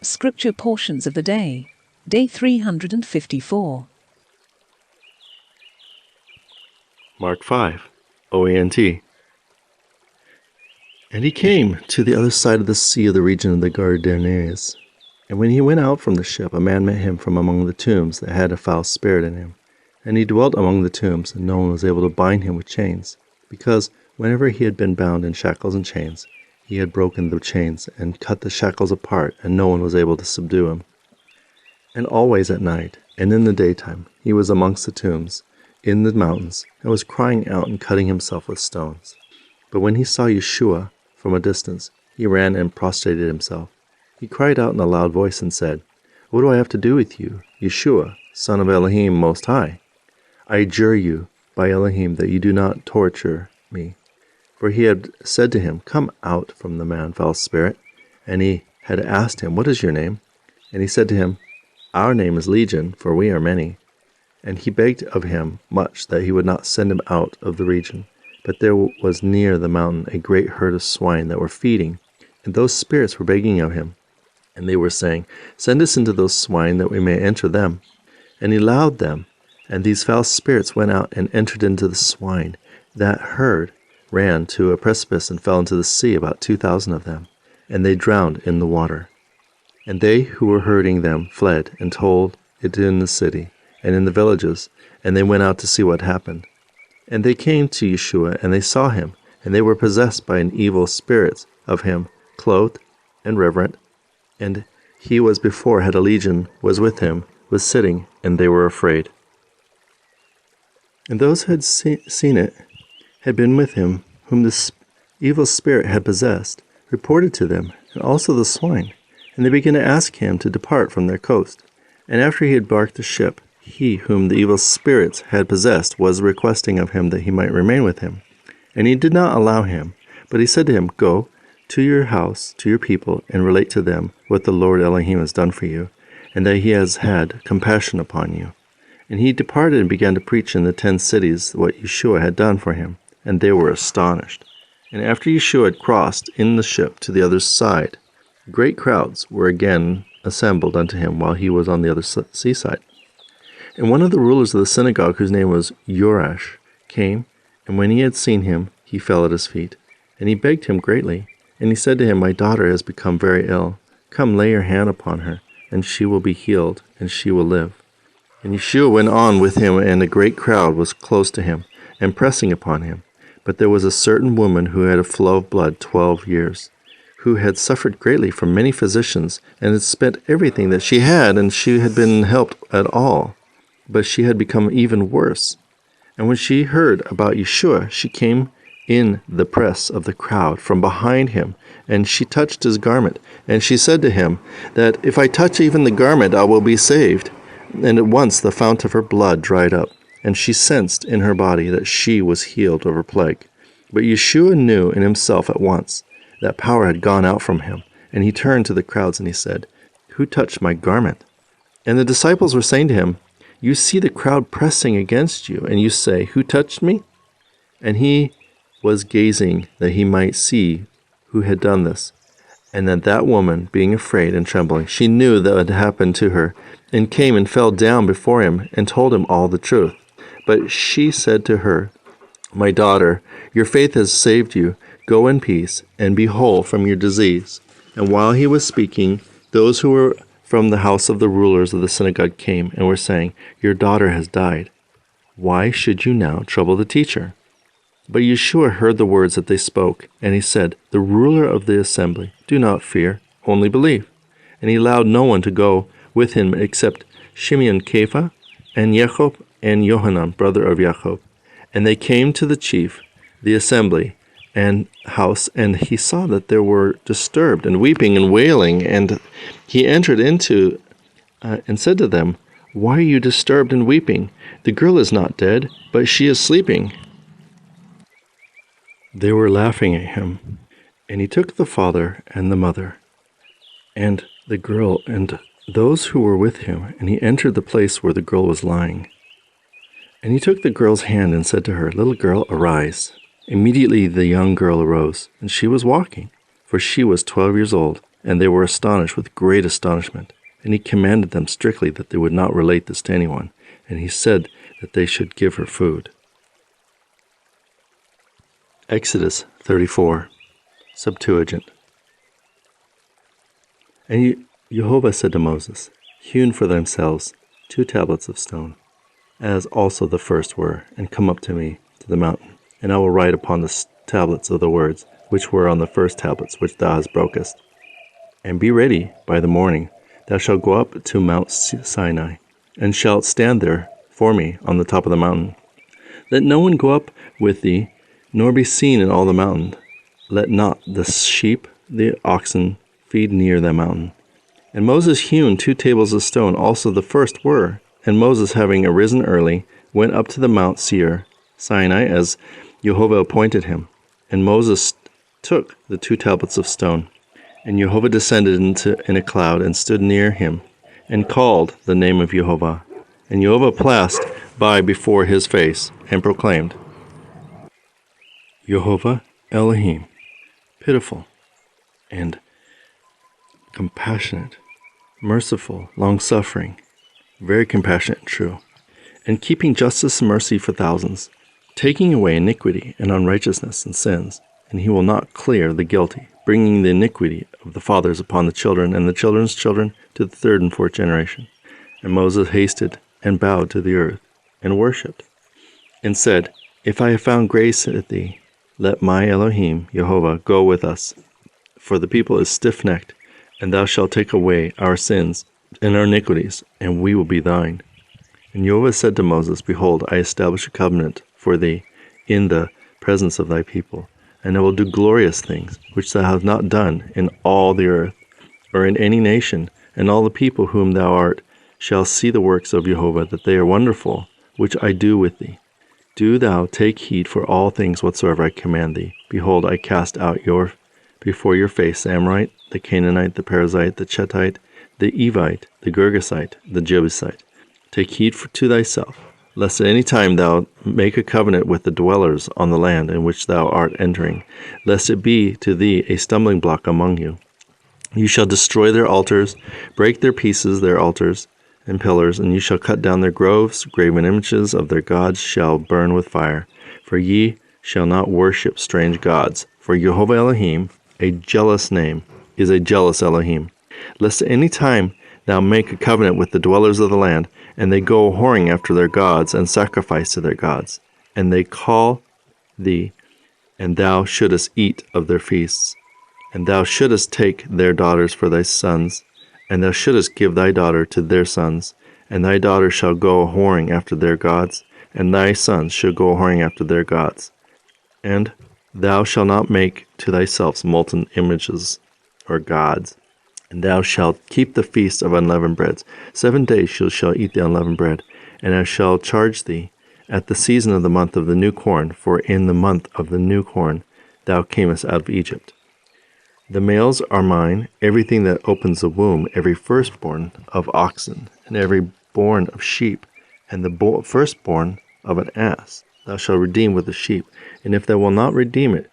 Scripture portions of the day. Day 354. Mark 5, OANT. And he came to the other side of the sea of the region of the Gadarenes. And when he went out from the ship, a man met him from among the tombs that had a foul spirit in him. And he dwelt among the tombs, and no one was able to bind him with chains, because whenever he had been bound in shackles and chains, he had broken the chains and cut the shackles apart, and no one was able to subdue him. And always at night, and in the daytime, he was amongst the tombs, in the mountains, and was crying out and cutting himself with stones. But when he saw Yeshua from a distance, he ran and prostrated himself. He cried out in a loud voice and said, "What do I have to do with you, Yeshua, son of Elohim Most High? I adjure you by Elohim that you do not torture me." For he had said to him, "Come out from the man, foul spirit." And he had asked him, "What is your name?" And he said to him, "Our name is Legion, for we are many." And he begged of him much that he would not send him out of the region. But there was near the mountain a great herd of swine that were feeding, and those spirits were begging of him. And they were saying, "Send us into those swine, that we may enter them." And he allowed them, and these foul spirits went out and entered into the swine. That herd ran to a precipice and fell into the sea, about 2,000 of them, and they drowned in the water. And they who were herding them fled and told it in the city and in the villages, and they went out to see what happened. And they came to Yeshua, and they saw him, and they were possessed by an evil spirit of him, clothed and reverent. And he was before had a legion, was with him, was sitting, and they were afraid. And those who had seen it, had been with him, whom the evil spirit had possessed, reported to them, and also the swine. And they began to ask him to depart from their coast. And after he had embarked the ship, he whom the evil spirits had possessed was requesting of him that he might remain with him. And he did not allow him, but he said to him, "Go to your house, to your people, and relate to them what the Lord Elohim has done for you, and that he has had compassion upon you." And he departed and began to preach in the 10 cities what Yeshua had done for him, and they were astonished. And after Yeshua had crossed in the ship to the other side, great crowds were again assembled unto him while he was on the other seaside. And one of the rulers of the synagogue, whose name was Yorash, came, and when he had seen him, he fell at his feet. And he begged him greatly. And he said to him, "My daughter has become very ill. Come, lay your hand upon her, and she will be healed, and she will live." And Yeshua went on with him, and a great crowd was close to him, and pressing upon him. But there was a certain woman who had a flow of blood 12 years, who had suffered greatly from many physicians, and had spent everything that she had, and she had been helped at all. But she had become even worse. And when she heard about Yeshua, she came in the press of the crowd from behind him, and she touched his garment. And she said to him that, "If I touch even the garment, I will be saved." And at once the fount of her blood dried up, and she sensed in her body that she was healed of her plague. But Yeshua knew in himself at once that power had gone out from him, and he turned to the crowds and he said, "Who touched my garment?" And the disciples were saying to him, "You see the crowd pressing against you, and you say, 'Who touched me?'" And he was gazing that he might see who had done this. And that woman, being afraid and trembling, she knew that had happened to her, and came and fell down before him, and told him all the truth. But she said to her, "My daughter, your faith has saved you. Go in peace, and be whole from your disease." And while he was speaking, those who were from the house of the rulers of the synagogue came, and were saying, "Your daughter has died. Why should you now trouble the teacher?" But Yeshua heard the words that they spoke, and he said, "The ruler of the assembly, do not fear, only believe." And he allowed no one to go with him except Shimon Kepha, and Jacob, and Yohanan, brother of Jacob. And they came to the chief, the assembly, and house, and he saw that they were disturbed, and weeping and wailing. And he entered into and said to them, "Why are you disturbed and weeping? The girl is not dead, but she is sleeping." They were laughing at him. And he took the father and the mother, and the girl, and those who were with him, and he entered the place where the girl was lying. And he took the girl's hand and said to her, "Little girl, arise." Immediately the young girl arose, and she was walking, for she was 12 years old. And they were astonished with great astonishment. And he commanded them strictly that they would not relate this to anyone. And he said that they should give her food. Exodus 34, Septuagint. And Jehovah said to Moses, Hewn for themselves 2 tablets of stone, as also the first were, and come up to me to the mountain. And I will write upon the tablets of the words which were on the first tablets which thou hast brokest. And be ready by the morning. Thou shalt go up to Mount Sinai, and shalt stand there for me on the top of the mountain. Let no one go up with thee, nor be seen in all the mountain. Let not the sheep, the oxen, feed near the mountain. And Moses hewn 2 tables of stone, also the first were. And Moses, having arisen early, went up to the Mount Sinai, as Jehovah appointed him. And Moses took the 2 tablets of stone. And Jehovah descended in a cloud, and stood near him, and called the name of Jehovah. And Jehovah passed by before his face, and proclaimed, Jehovah Elohim, pitiful and compassionate, merciful, long-suffering, very compassionate and true, and keeping justice and mercy for thousands, taking away iniquity and unrighteousness and sins, and he will not clear the guilty, bringing the iniquity of the fathers upon the children and the children's children to the 3rd and 4th generation. And Moses hasted and bowed to the earth, and worshipped, and said, If I have found grace with thee, let my Elohim, Jehovah, go with us, for the people is stiff-necked, and thou shalt take away our sins and our iniquities, and we will be thine. And Jehovah said to Moses, Behold, I establish a covenant for thee in the presence of thy people, and I will do glorious things, which thou hast not done in all the earth, or in any nation, and all the people whom thou art shall see the works of Jehovah, that they are wonderful, which I do with thee. Do thou take heed for all things whatsoever I command thee. Behold, I cast out before your face the Amorite, the Canaanite, the Perizzite, the Chetite, the Evite, the Girgasite, the Jebusite. Take heed to thyself, lest at any time thou make a covenant with the dwellers on the land in which thou art entering, lest it be to thee a stumbling block among you. You shall destroy their altars, break their pieces, their altars, and pillars, and you shall cut down their groves, graven images of their gods shall burn with fire. For ye shall not worship strange gods. For Jehovah Elohim, a jealous name, is a jealous Elohim. Lest at any time thou make a covenant with the dwellers of the land, and they go whoring after their gods, and sacrifice to their gods, and they call thee, and thou shouldest eat of their feasts, and thou shouldest take their daughters for thy sons, and thou shouldest give thy daughter to their sons, and thy daughter shall go whoring after their gods, and thy sons shall go whoring after their gods. And thou shalt not make to thyself molten images or gods. And thou shalt keep the feast of unleavened breads. 7 days you shall eat the unleavened bread, and I shall charge thee at the season of the month of the new corn, for in the month of the new corn thou camest out of Egypt. The males are mine, everything that opens the womb, every firstborn of oxen, and every born of sheep, and the firstborn of an ass thou shalt redeem with the sheep. And if thou wilt not redeem it,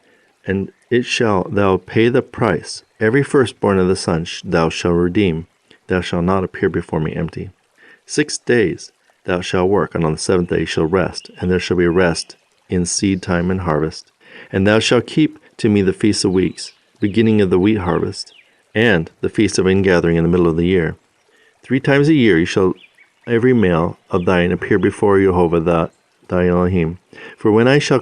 and it shall thou pay the price, every firstborn of the son thou shalt redeem. Thou shalt not appear before me empty. 6 days thou shalt work, and on the 7th day shalt rest, and there shall be rest in seed time and harvest. And thou shalt keep to me the feast of weeks, beginning of the wheat harvest, and the feast of ingathering in the middle of the year. 3 times a year you shall every male of thine appear before Jehovah thy Elohim. For when I shall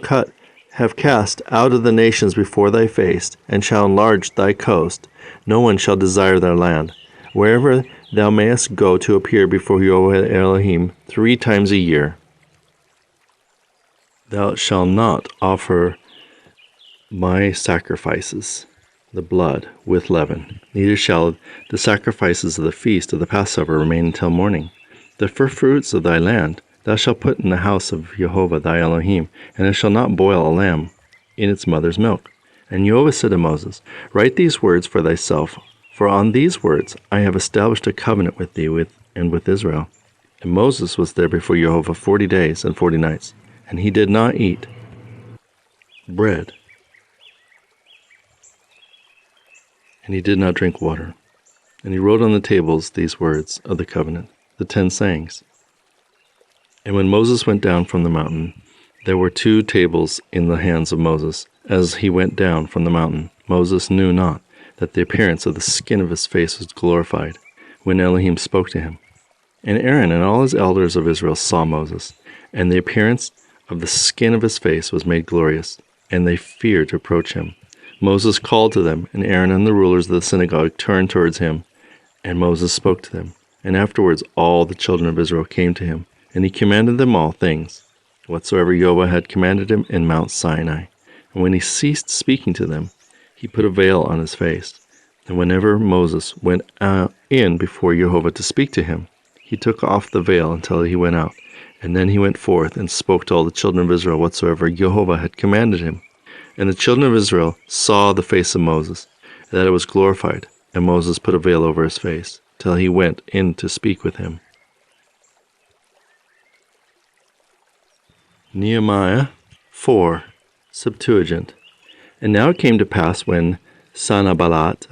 have cast out of the nations before thy face, and shall enlarge thy coast, no one shall desire their land. Wherever thou mayest go to appear before Jehovah Elohim 3 times a year. Thou shalt not offer my sacrifices, the blood, with leaven, neither shall the sacrifices of the feast of the Passover remain until morning. The first fruits of thy land thou shalt put in the house of Jehovah thy Elohim, and thou shalt not boil a lamb in its mother's milk. And Jehovah said to Moses, Write these words for thyself, for on these words I have established a covenant with thee and with Israel. And Moses was there before Jehovah 40 days and 40 nights, and he did not eat bread and he did not drink water. And he wrote on the tables these words of the covenant, the 10 sayings. And when Moses went down from the mountain, there were 2 tables in the hands of Moses. As he went down from the mountain, Moses knew not that the appearance of the skin of his face was glorified, when Elohim spoke to him. And Aaron and all his elders of Israel saw Moses, and the appearance of the skin of his face was made glorious, and they feared to approach him. Moses called to them, and Aaron and the rulers of the synagogue turned towards him, and Moses spoke to them. And afterwards all the children of Israel came to him, and he commanded them all things, whatsoever Jehovah had commanded him in Mount Sinai. And when he ceased speaking to them, he put a veil on his face. And whenever Moses went in before Jehovah to speak to him, he took off the veil until he went out. And then he went forth and spoke to all the children of Israel whatsoever Jehovah had commanded him. And the children of Israel saw the face of Moses, that it was glorified. And Moses put a veil over his face, till he went in to speak with him. Nehemiah 4, Septuagint. And now it came to pass when Sanballat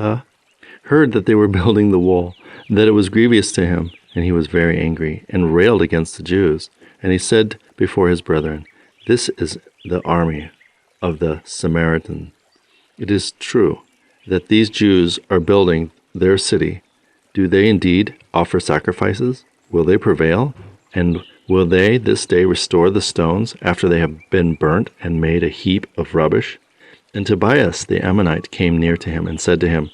heard that they were building the wall, that it was grievous to him, and he was very angry, and railed against the Jews. And he said before his brethren, This is the army of the Samaritan. It is true that these Jews are building their city. Do they indeed offer sacrifices? Will they prevail? And will they this day restore the stones after they have been burnt and made a heap of rubbish? And Tobias the Ammonite came near to him and said to him,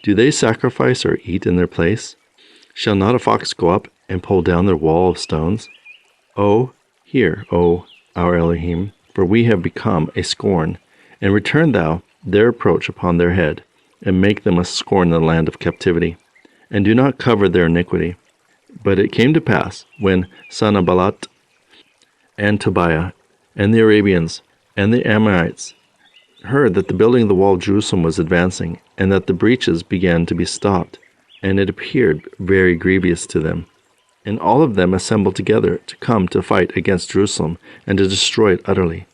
Do they sacrifice or eat in their place? Shall not a fox go up and pull down their wall of stones? Oh, hear, O our Elohim, for we have become a scorn, and return thou their approach upon their head, and make them a scorn in the land of captivity, and do not cover their iniquity. But it came to pass, when Sanballat and Tobiah and the Arabians and the Ammonites heard that the building of the wall of Jerusalem was advancing, and that the breaches began to be stopped, and it appeared very grievous to them. And all of them assembled together to come to fight against Jerusalem, and to destroy it utterly.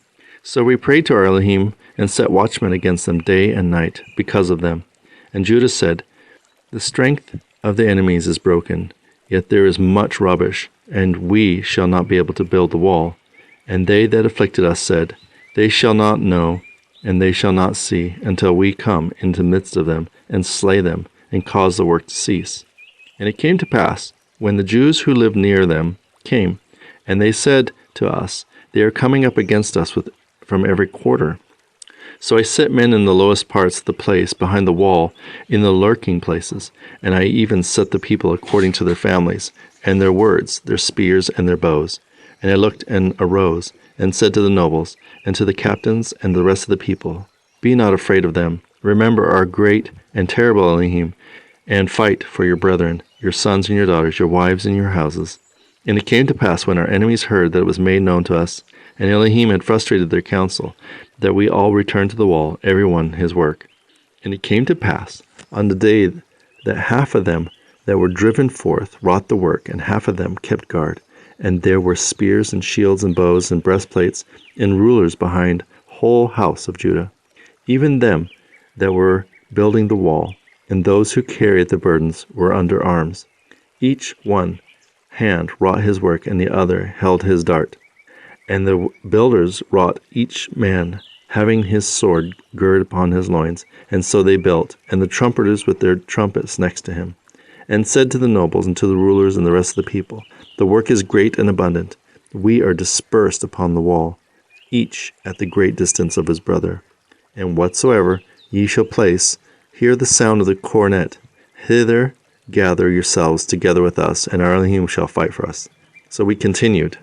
So we prayed to our Elohim, and set watchmen against them day and night, because of them. And Judah said, The strength of the enemies is broken, yet there is much rubbish, and we shall not be able to build the wall. And they that afflicted us said, They shall not know, and they shall not see, until we come into the midst of them, and slay them, and cause the work to cease. And it came to pass, when the Jews who lived near them came, and they said to us, They are coming up against us from every quarter. So I set men in the lowest parts of the place behind the wall, in the lurking places, and I even set the people according to their families, and their words, their spears, and their bows. And I looked and arose, and said to the nobles, and to the captains, and the rest of the people, Be not afraid of them. Remember our great and terrible Elohim, and fight for your brethren, your sons and your daughters, your wives and your houses. And it came to pass, when our enemies heard that it was made known to us, and Elohim had frustrated their counsel, that we all returned to the wall, every one his work. And it came to pass, on the day that half of them that were driven forth wrought the work, and half of them kept guard. And there were spears and shields and bows and breastplates and rulers behind whole house of Judah, even them that were building the wall, and those who carried the burdens were under arms. Each one hand wrought his work, and the other held his dart. And the builders wrought, each man having his sword girded upon his loins. And so they built, and the trumpeters with their trumpets next to him, and said to the nobles and to the rulers and the rest of the people, The work is great and abundant. We are dispersed upon the wall, each at the great distance of his brother. And whatsoever ye shall place, hear the sound of the cornet. Hither gather yourselves together with us, and our Elohim shall fight for us. So we continued,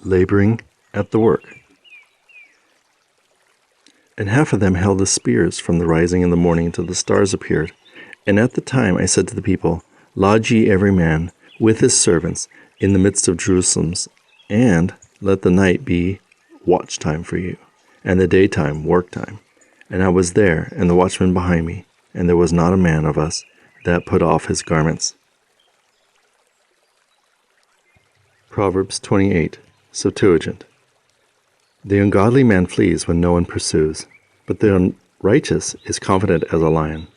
laboring at the work. And half of them held the spears from the rising in the morning till the stars appeared. And at the time I said to the people, Lodge ye every man with his servants in the midst of Jerusalem's, and let the night be watch time for you, and the daytime work time. And I was there, and the watchman behind me, and there was not a man of us that put off his garments. Proverbs 28, Septuagint. The ungodly man flees when no one pursues, but the righteous is confident as a lion.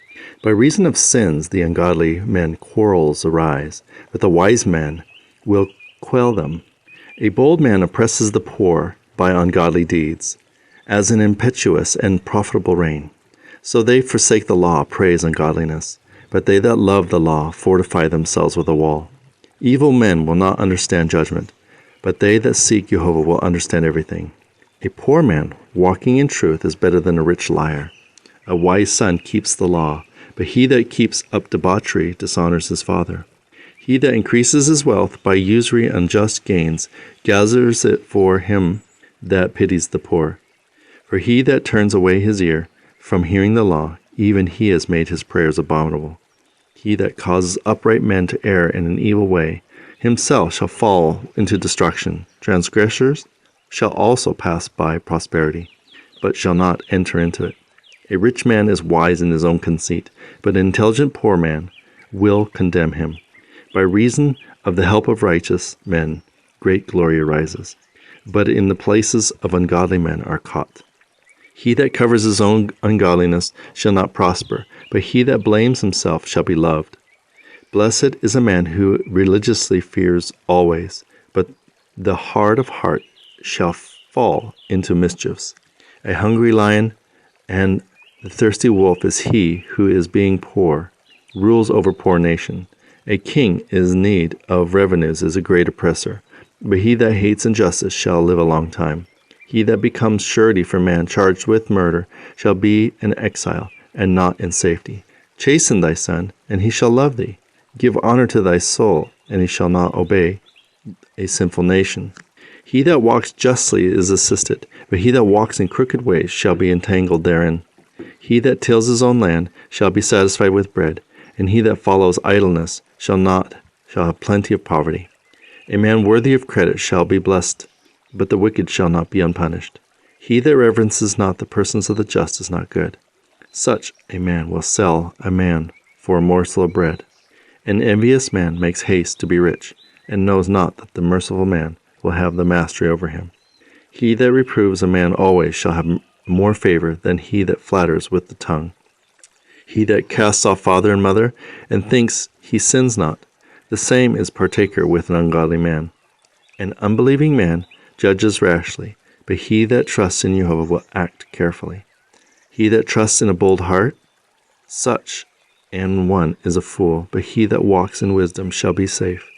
By reason of sins the ungodly men quarrels arise, but the wise man will quell them. A bold man oppresses the poor by ungodly deeds, as an impetuous and profitable rein. So they forsake the law, praise ungodliness, but they that love the law fortify themselves with a wall. Evil men will not understand judgment, but they that seek Jehovah will understand everything. A poor man walking in truth is better than a rich liar. A wise son keeps the law, but he that keeps up debauchery dishonors his father. He that increases his wealth by usury and unjust gains gathers it for him that pities the poor. For he that turns away his ear from hearing the law, even he has made his prayers abominable. He that causes upright men to err in an evil way, himself shall fall into destruction. Transgressors shall also pass by prosperity, but shall not enter into it. A rich man is wise in his own conceit, but an intelligent poor man will condemn him. By reason of the help of righteous men, great glory arises, but in the places of ungodly men are caught. He that covers his own ungodliness shall not prosper, but he that blames himself shall be loved. Blessed is a man who religiously fears always, but the hard of heart shall fall into mischiefs. A hungry lion and the thirsty wolf is he who is being poor, rules over poor nation. A king in need of revenues is a great oppressor, but he that hates injustice shall live a long time. He that becomes surety for man charged with murder shall be in exile, and not in safety. Chasten thy son, and he shall love thee. Give honor to thy soul, and he shall not obey a sinful nation. He that walks justly is assisted, but he that walks in crooked ways shall be entangled therein. He that tills his own land shall be satisfied with bread, and he that follows idleness shall have plenty of poverty. A man worthy of credit shall be blessed, but the wicked shall not be unpunished. He that reverences not the persons of the just is not good. Such a man will sell a man for a morsel of bread. An envious man makes haste to be rich, and knows not that the merciful man will have the mastery over him. He that reproves a man always shall have more favor than he that flatters with the tongue. He that casts off father and mother, and thinks he sins not, the same is partaker with an ungodly man. An unbelieving man judges rashly, but he that trusts in Jehovah will act carefully. He that trusts in a bold heart, such an one is a fool, but he that walks in wisdom shall be safe.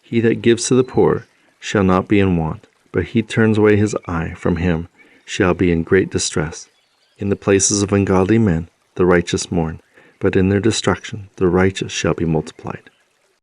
He that gives to the poor shall not be in want, but he turns away his eye from him shall be in great distress. In the places of ungodly men the righteous mourn, but in their destruction the righteous shall be multiplied.